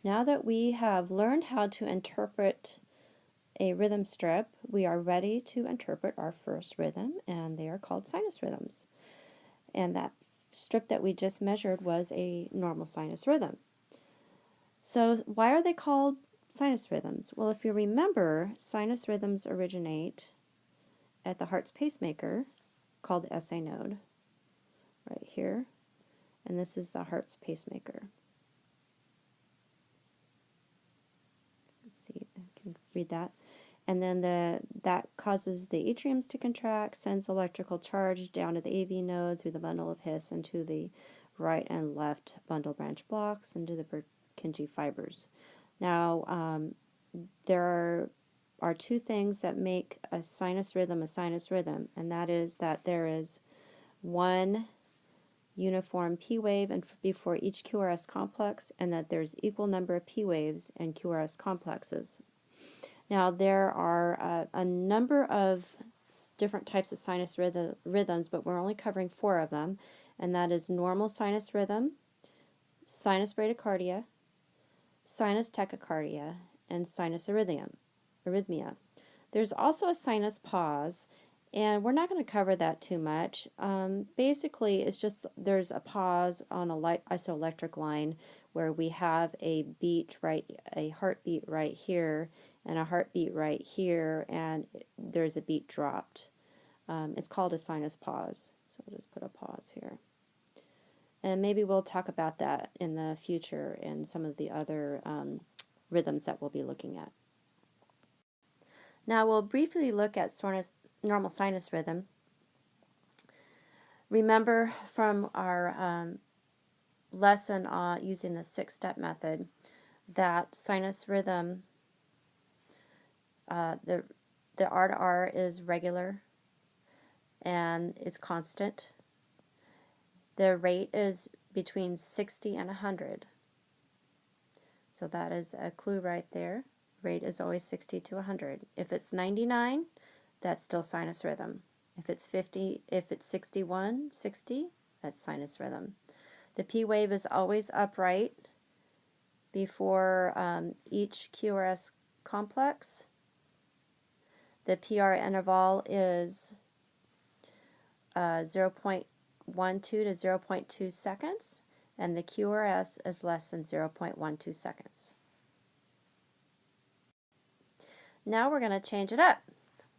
Now that we have learned how to interpret a rhythm strip, we are ready to interpret our first rhythm, and they are called sinus rhythms. And that strip that we just measured was a normal sinus rhythm. So why are they called sinus rhythms? Well, if you remember, sinus rhythms originate at the heart's pacemaker, called the SA node, right here, and this is the heart's pacemaker. Let's see, I can read that. And then that causes the atriums to contract, sends electrical charge down to the AV node through the bundle of His and to the right and left bundle branch blocks and to the Purkinje fibers. Now, there are two things that make a sinus rhythm, and that is that there is one uniform P wave and before each QRS complex, and that there's equal number of P waves and QRS complexes. Now, there are a number of different types of sinus rhythms, but we're only covering 4 of them, and that is normal sinus rhythm, sinus bradycardia, sinus tachycardia, and sinus arrhythmia. There's also a sinus pause, and we're not going to cover that too much. Basically, it's just there's a pause on a isoelectric line where we have a heartbeat right here, and a heartbeat right here, and there's a beat dropped. It's called a sinus pause. So we'll just put a pause here. And maybe we'll talk about that in the future in some of the other rhythms that we'll be looking at. Now we'll briefly look at normal sinus rhythm. Remember from our lesson on using the 6-step method that sinus rhythm, the R to R is regular and it's constant. The rate is between 60 and 100. So that is a clue right there. Rate is always 60 to 100. If it's 99, that's still sinus rhythm. If it's 61, 60, that's sinus rhythm. The P wave is always upright before each QRS complex. The PR interval is 0.12 to 0.2 seconds, and the QRS is less than 0.12 seconds. Now we're going to change it up.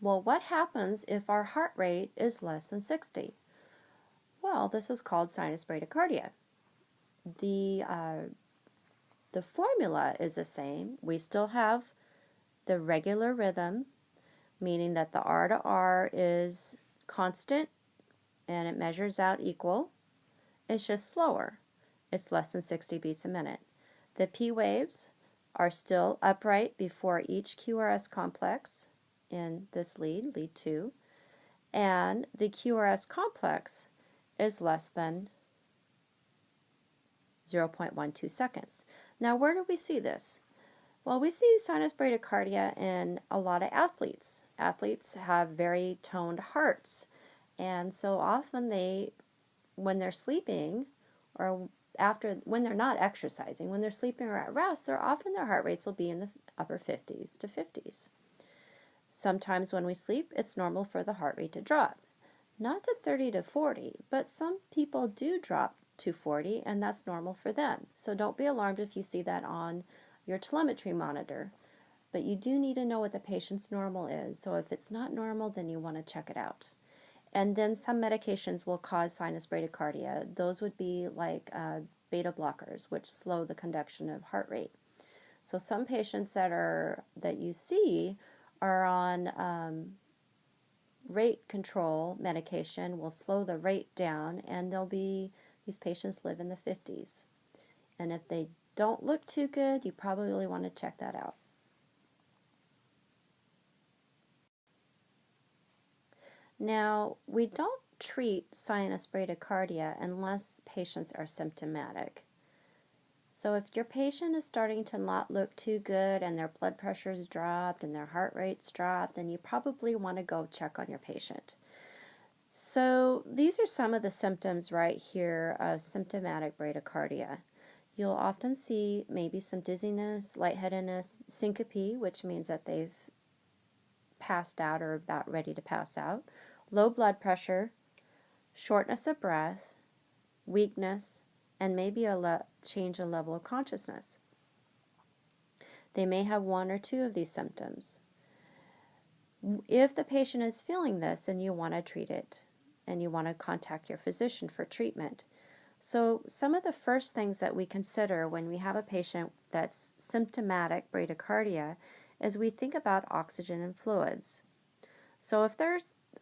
Well, what happens if our heart rate is less than 60? Well, this is called sinus bradycardia. The formula is the same. We still have the regular rhythm, meaning that the R to R is constant and it measures out equal. It's just slower. It's less than 60 beats a minute. The P waves are still upright before each QRS complex in this lead 2, and the QRS complex is less than 0.12 seconds. Now, where do we see this? Well, we see sinus bradycardia in a lot of athletes. Athletes have very toned hearts, and so often when they're sleeping or when they're not exercising, when they're sleeping or at rest, their heart rates will be in the upper 50s to 50s. Sometimes when we sleep, it's normal for the heart rate to drop. Not to 30 to 40, but some people do drop to 40, and that's normal for them. So don't be alarmed if you see that on your telemetry monitor. But you do need to know what the patient's normal is. So if it's not normal, then you want to check it out. And then some medications will cause sinus bradycardia. Those would be like beta blockers, which slow the conduction of heart rate. So some patients that you see are on rate control medication will slow the rate down, and these patients live in the 50s. And if they don't look too good, you probably want to check that out. Now, we don't treat sinus bradycardia unless patients are symptomatic. So if your patient is starting to not look too good and their blood pressure's dropped and their heart rate's dropped, then you probably want to go check on your patient. So these are some of the symptoms right here of symptomatic bradycardia. you'll often see maybe some dizziness, lightheadedness, syncope, which means that they've passed out or about ready to pass out, low blood pressure, shortness of breath, weakness, and maybe a change in level of consciousness. They may have one or two of these symptoms. If the patient is feeling this and you want to treat it, and you want to contact your physician for treatment. So some of the first things that we consider when we have a patient that's symptomatic bradycardia is we think about oxygen and fluids. So if their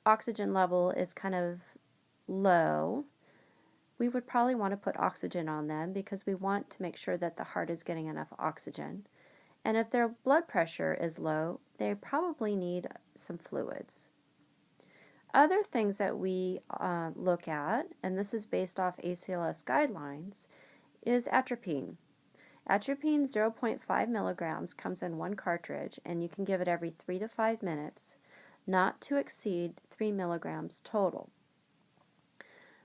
oxygen level is kind of low, we would probably want to put oxygen on them because we want to make sure that the heart is getting enough oxygen. And if their blood pressure is low, they probably need some fluids. Other things that we look at, and this is based off ACLS guidelines, is atropine. Atropine 0.5 milligrams comes in one cartridge, and you can give it every 3 to 5 minutes, not to exceed 3 milligrams total.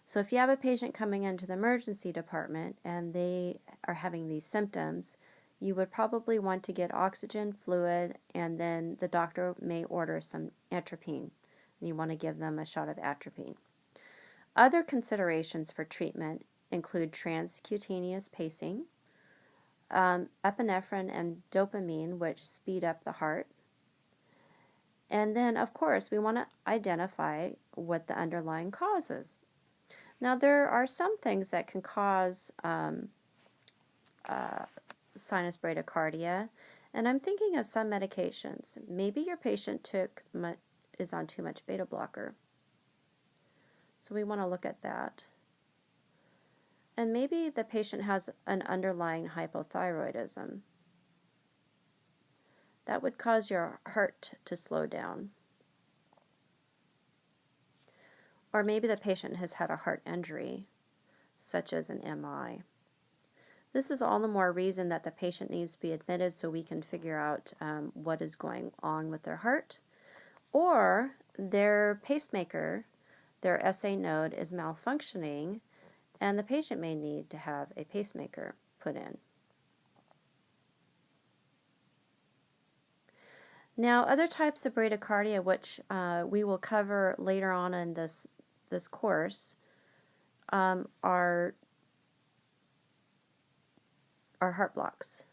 So if you have a patient coming into the emergency department and they are having these symptoms, you would probably want to get oxygen, fluid, and then the doctor may order some atropine. And you want to give them a shot of atropine. Other considerations for treatment include transcutaneous pacing, epinephrine and dopamine, which speed up the heart. And then, of course, we want to identify what the underlying cause is. Now, there are some things that can cause sinus bradycardia, and I'm thinking of some medications. Maybe your patient is on too much beta blocker. So we want to look at that. And maybe the patient has an underlying hypothyroidism. That would cause your heart to slow down. Or maybe the patient has had a heart injury, such as an MI. This is all the more reason that the patient needs to be admitted so we can figure out what is going on with their heart. Or their pacemaker, their SA node, is malfunctioning, and the patient may need to have a pacemaker put in. Now, other types of bradycardia, which we will cover later on in this course, are heart blocks.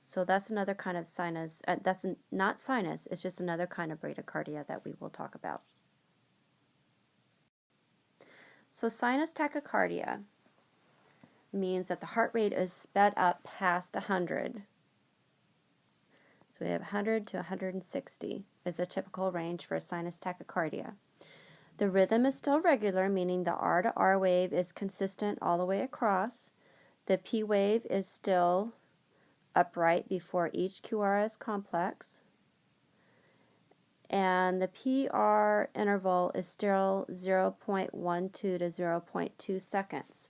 So that's another kind of sinus. That's not sinus, it's just another kind of bradycardia that we will talk about. So sinus tachycardia means that the heart rate is sped up past 100. So we have 100 to 160 is a typical range for a sinus tachycardia. The rhythm is still regular, meaning the R to R wave is consistent all the way across. The P wave is still upright before each QRS complex. And the PR interval is still 0.12 to 0.2 seconds.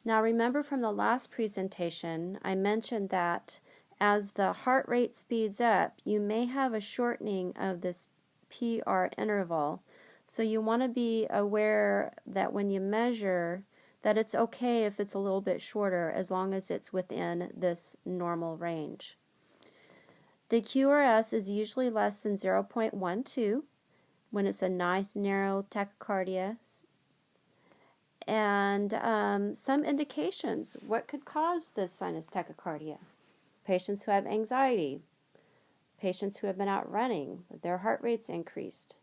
Now remember from the last presentation, I mentioned that as the heart rate speeds up, you may have a shortening of this PR interval. So you want to be aware that when you measure, that it's okay if it's a little bit shorter as long as it's within this normal range. The QRS is usually less than 0.12 when it's a nice narrow tachycardia. And some indications, what could cause this sinus tachycardia? Patients who have anxiety, patients who have been out running, their heart rate's increased,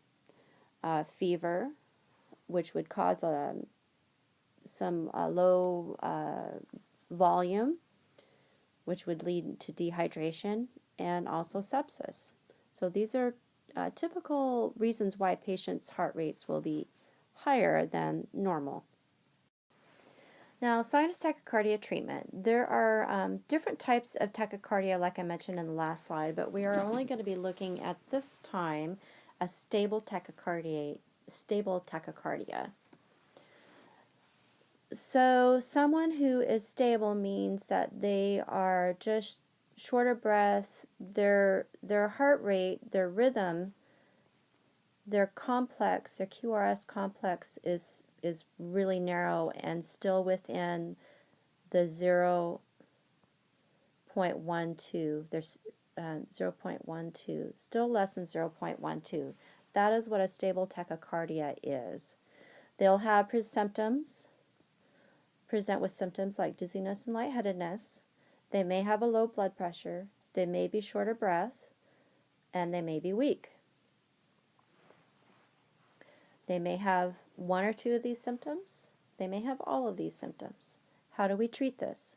fever, which would cause some low volume, which would lead to dehydration, and also sepsis. So these are typical reasons why patients' heart rates will be higher than normal. Now, sinus tachycardia treatment. There are different types of tachycardia, like I mentioned in the last slide, but we are only going to be looking at this time a stable tachycardia. So someone who is stable means that they are just short of breath, their heart rate, their rhythm, their complex, their QRS complex is really narrow and still within the 0 0.12. There's 0.12, still less than 0.12. That is what a stable tachycardia is. They'll have present with symptoms like dizziness and lightheadedness. They may have a low blood pressure. They may be short of breath, and they may be weak. They may have one or two of these symptoms. They may have all of these symptoms. How do we treat this?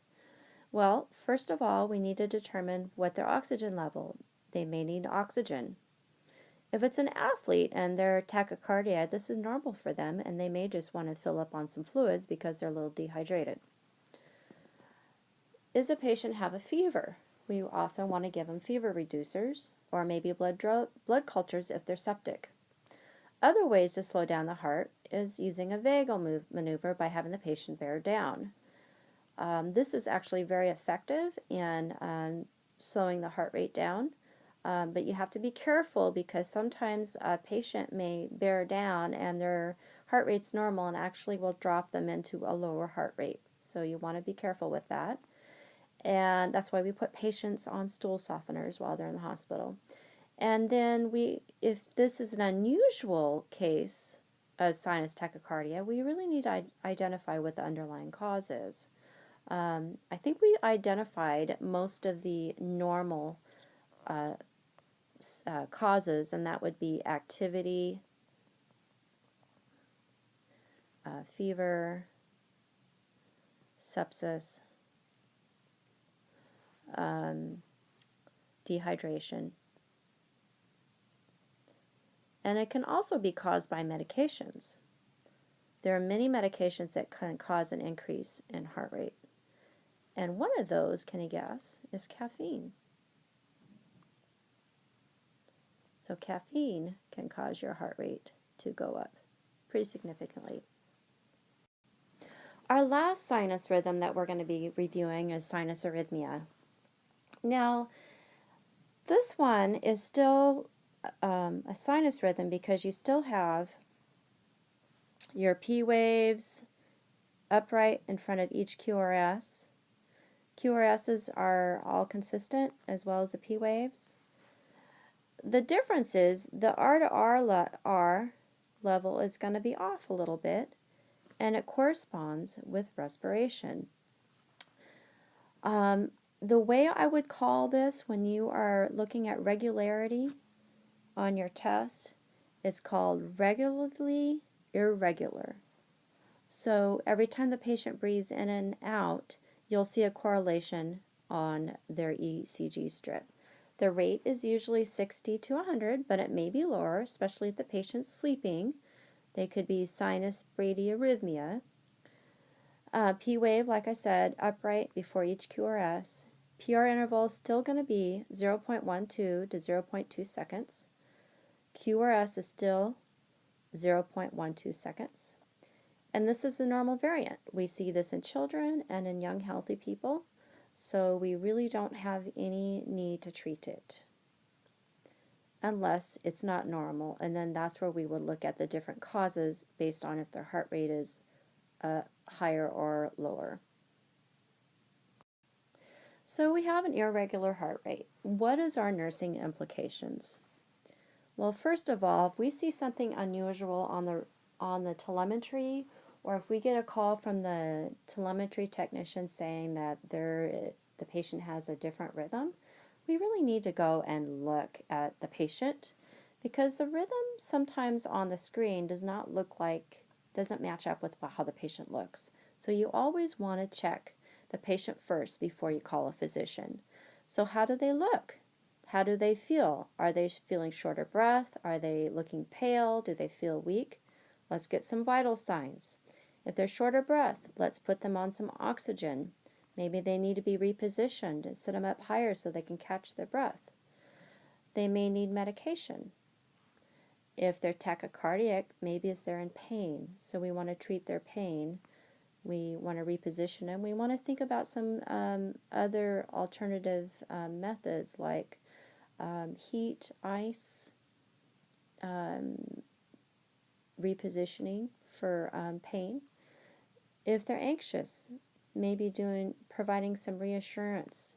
Well, first of all, we need to determine what their oxygen level. They may need oxygen. If it's an athlete and they're tachycardia, this is normal for them, and they may just want to fill up on some fluids because they're a little dehydrated. Is a patient have a fever? We often want to give them fever reducers or maybe blood cultures if they're septic. Other ways to slow down the heart is using a vagal maneuver by having the patient bear down. This is actually very effective in slowing the heart rate down, but you have to be careful because sometimes a patient may bear down and their heart rate's normal and actually will drop them into a lower heart rate. So you want to be careful with that. And that's why we put patients on stool softeners while they're in the hospital. And then if this is an unusual case of sinus tachycardia, we really need to identify what the underlying cause is. I think we identified most of the normal causes, and that would be activity, fever, sepsis, dehydration. And it can also be caused by medications. There are many medications that can cause an increase in heart rate. And one of those, can you guess, is caffeine. So caffeine can cause your heart rate to go up pretty significantly. Our last sinus rhythm that we're going to be reviewing is sinus arrhythmia. Now, this one is still a sinus rhythm because you still have your P waves upright in front of each QRS. QRSs are all consistent as well as the P waves. The difference is the R to R level is going to be off a little bit, and it corresponds with respiration. The way I would call this when you are looking at regularity on your test, it's called regularly irregular. So every time the patient breathes in and out, you'll see a correlation on their ECG strip. The rate is usually 60 to 100, but it may be lower, especially if the patient's sleeping. They could be sinus bradyarrhythmia. P wave, like I said, upright before each QRS. PR interval is still going to be 0.12 to 0.2 seconds. QRS is still 0.12 seconds. And this is the normal variant. We see this in children and in young healthy people, so we really don't have any need to treat it unless it's not normal, and then that's where we would look at the different causes based on if their heart rate is higher or lower. So we have an irregular heart rate. What is our nursing implications? Well, first of all, if we see something unusual on the telemetry, or if we get a call from the telemetry technician saying that the patient has a different rhythm, we really need to go and look at the patient, because the rhythm sometimes on the screen doesn't match up with how the patient looks. So you always want to check the patient first before you call a physician. So how do they look? How do they feel? Are they feeling short of breath? Are they looking pale? Do they feel weak? Let's get some vital signs. If they're short of breath, let's put them on some oxygen. Maybe they need to be repositioned and sit them up higher so they can catch their breath. They may need medication. If they're tachycardic, maybe they're in pain, so we want to treat their pain. We want to reposition them. We want to think about some other alternative methods like heat, ice, repositioning for pain. If they're anxious, maybe providing some reassurance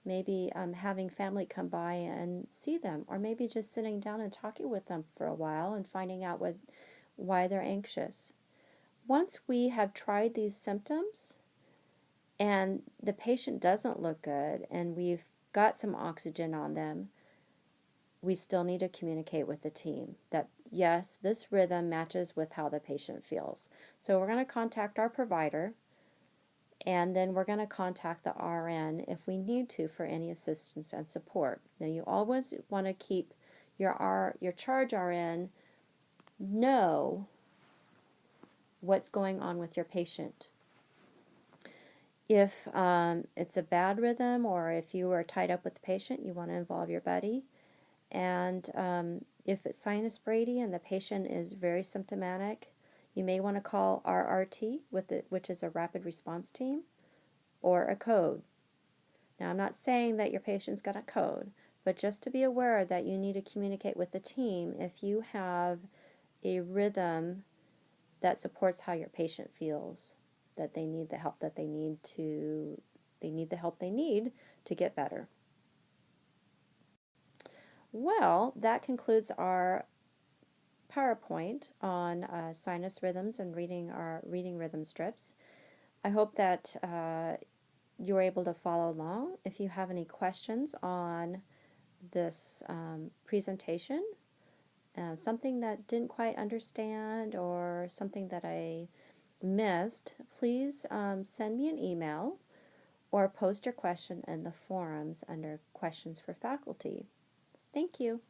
maybe having family come by and see them, or maybe just sitting down and talking with them for a while and finding out why they're anxious. Once we have tried these symptoms and the patient doesn't look good and we've got some oxygen on them, we still need to communicate with the team that yes, this rhythm matches with how the patient feels. So we're going to contact our provider, and then we're going to contact the RN if we need to for any assistance and support. Now you always want to keep your charge RN know what's going on with your patient. If it's a bad rhythm, or if you are tied up with the patient, you want to involve your buddy. And if it's sinus brady and the patient is very symptomatic, you may want to call RRT, which is a rapid response team, or a code. Now, I'm not saying that your patient's got a code, but just to be aware that you need to communicate with the team if you have a rhythm that supports how your patient feels, that they need the help that they need to get better. Well, that concludes our PowerPoint on sinus rhythms and reading rhythm strips. I hope that you were able to follow along. If you have any questions on this presentation, something that didn't quite understand or something that I missed, please send me an email or post your question in the forums under questions for faculty. Thank you.